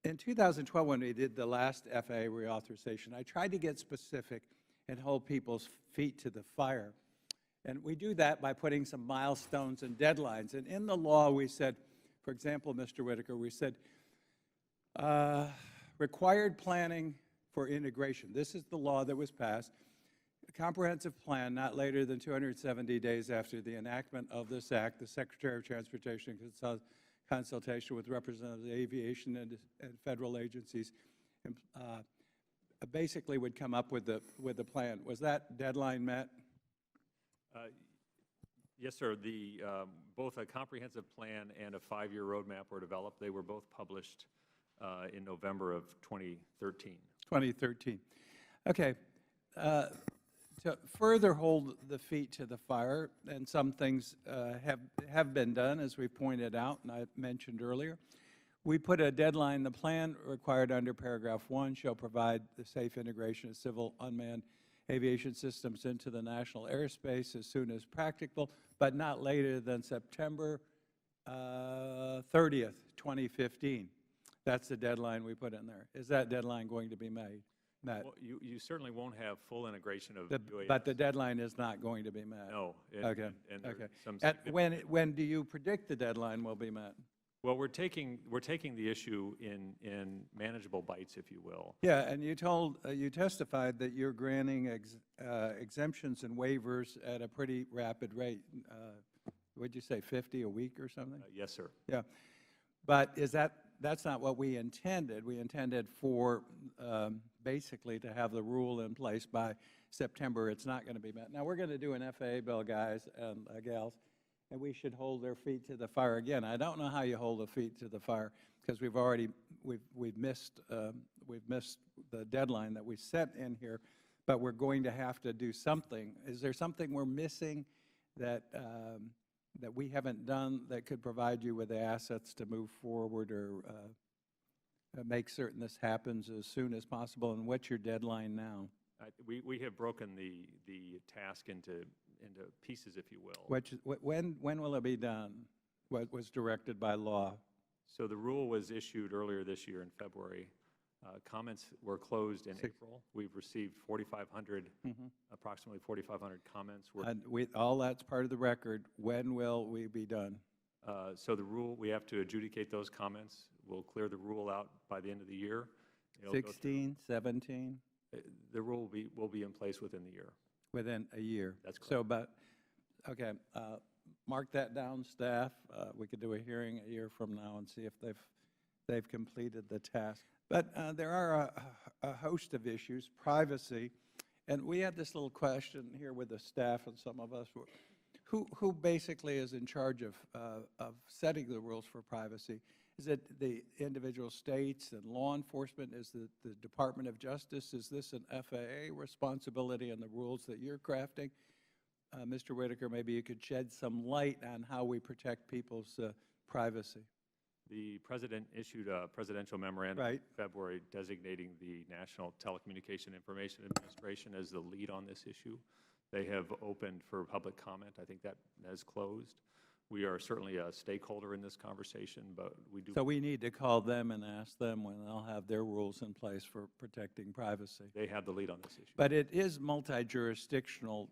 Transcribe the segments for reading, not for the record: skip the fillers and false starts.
In 2012, when we did the last FAA reauthorization, I tried to get specific and hold people's feet to the fire. And we do that by putting some milestones and deadlines. And in the law, we said, for example, Mr. Whitaker, we said, required planning for integration. This is the law that was passed. A comprehensive plan not later than 270 days after the enactment of this act, the Secretary of Transportation consultation with representatives of aviation and federal agencies basically would come up with the plan. Was that deadline met? Yes, sir. Both a comprehensive plan and a 5-year roadmap were developed. They were both published in November of 2013. 2013. Okay. To further hold the feet to the fire, and some things have been done, as we pointed out and I mentioned earlier, we put a deadline. The plan required under paragraph 1 shall provide the safe integration of civil unmanned aviation systems into the national airspace as soon as practicable, but not later than September 30th, 2015. That's the deadline we put in there. Is that deadline going to be met? Well, you certainly won't have full integration of UAS. But the deadline is not going to be met? No. Okay. When do you predict the deadline will be met? Well, we're taking the issue in manageable bites, if you will. Yeah, and you testified that you're granting exemptions and waivers at a pretty rapid rate. What'd you say, 50 a week or something? Yes, sir. Yeah, but that's not what we intended. We intended for basically to have the rule in place by September. It's not going to be met. Now we're going to do an FAA bill, guys and gals, and we should hold their feet to the fire again. I don't know how you hold the feet to the fire because we've missed the deadline that we set in here, but we're going to have to do something. Is there something we're missing that we haven't done that could provide you with the assets to move forward or make certain this happens as soon as possible? And what's your deadline now? We have broken the task into pieces, if you will. When will it be done? What was directed by law? So the rule was issued earlier this year in February. Comments were closed in April. We've received 4,500, approximately 4,500 comments. All that's part of the record. When will we be done? So the rule, we have to adjudicate those comments. We'll clear the rule out by the end of the year. 16, 17? The rule will be in place within the year. Within a year. That's correct. So, okay, mark that down, staff. We could do a hearing a year from now and see if they've completed the task. But there are a host of issues, privacy, and we had this little question here with the staff and some of us. Who basically is in charge of setting the rules for privacy? Is it the individual states and law enforcement? Is it the Department of Justice? Is this an FAA responsibility in the rules that you're crafting? Mr. Whitaker, maybe you could shed some light on how we protect people's privacy. The President issued a presidential memorandum in February designating the National Telecommunication Information Administration as the lead on this issue. They have opened for public comment. I think that has closed. We are certainly a stakeholder in this conversation, but we do. So we need to call them and ask them when they'll have their rules in place for protecting privacy. They have the lead on this issue. But it is multi-jurisdictional.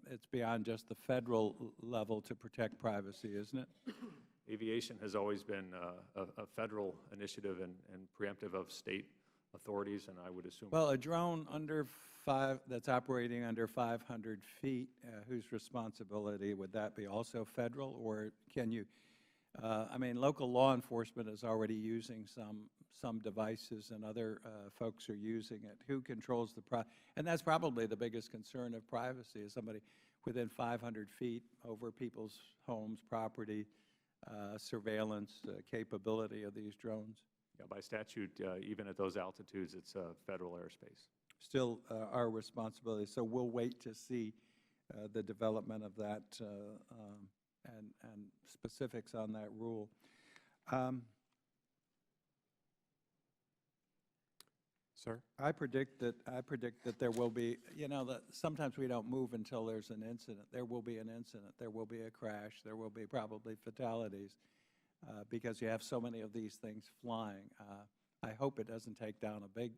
It's beyond just the federal level to protect privacy, isn't it? Aviation has always been a federal initiative and preemptive of state authorities, and I would assume. Well, a drone that's operating under 500 feet, whose responsibility would that be? Also federal, or can you? I mean, local law enforcement is already using some devices, and other folks are using it. Who controls and that's probably the biggest concern of privacy, is somebody within 500 feet over people's homes, property, surveillance capability of these drones. Yeah, by statute, even at those altitudes, it's federal airspace. Still our responsibility. So we'll wait to see the development of that and specifics on that rule. Sir? I predict that there will be, that sometimes we don't move until there's an incident. There will be an incident. There will be a crash. There will be probably fatalities. because you have so many of these things flying. I hope it doesn't take down a big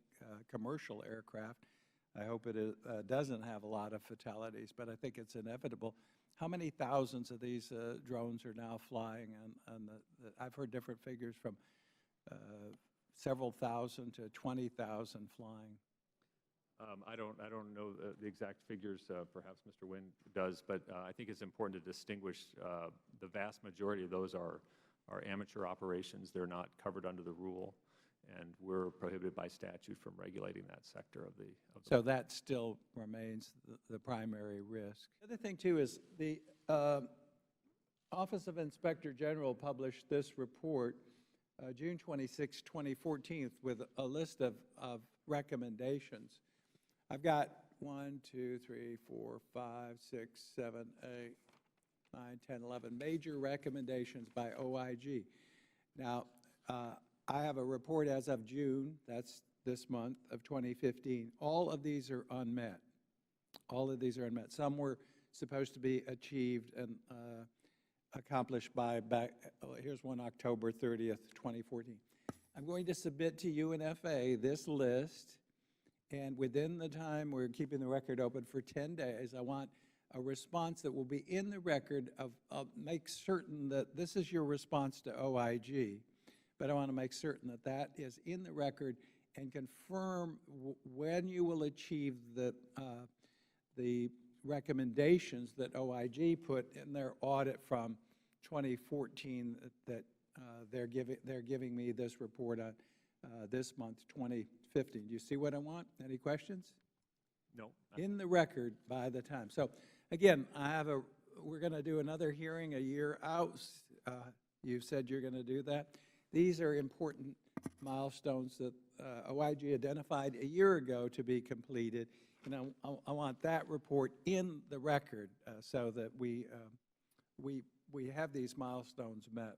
commercial aircraft. I hope it doesn't have a lot of fatalities, but I think it's inevitable. How many thousands of these drones are now flying? And I've heard different figures from several thousand to 20,000 flying. I don't know the exact figures. Perhaps Mr. Wynn does, but I think it's important to distinguish. The vast majority of those are amateur operations. They're not covered under the rule, and we're prohibited by statute from regulating that sector of the. So that still remains the primary risk. The other thing too is the Office of Inspector General published this report June 26, 2014, with a list of recommendations. I've got 1, 2, 3, 4, 5, 6, 7, 8, 9, 10, 11 major recommendations by OIG. Now, I have a report as of June, that's this month, of 2015. All of these are unmet. All of these are unmet. Some were supposed to be achieved and accomplished by here's one, October 30th, 2014. I'm going to submit to you and FAA this list, and within the time, we're keeping the record open for 10 days. I want a response that will be in the record of make certain that this is your response to OIG, but I want to make certain that that is in the record and confirm when you will achieve the recommendations that OIG put in their audit from 2014 that they're giving me this report on this month, 2015. Do you see what I want? Any questions? No. In the record by the time. So again, we're going to do another hearing a year out. You said you're going to do that. These are important milestones that OIG identified a year ago to be completed. And I want that report in the record so that we have these milestones met.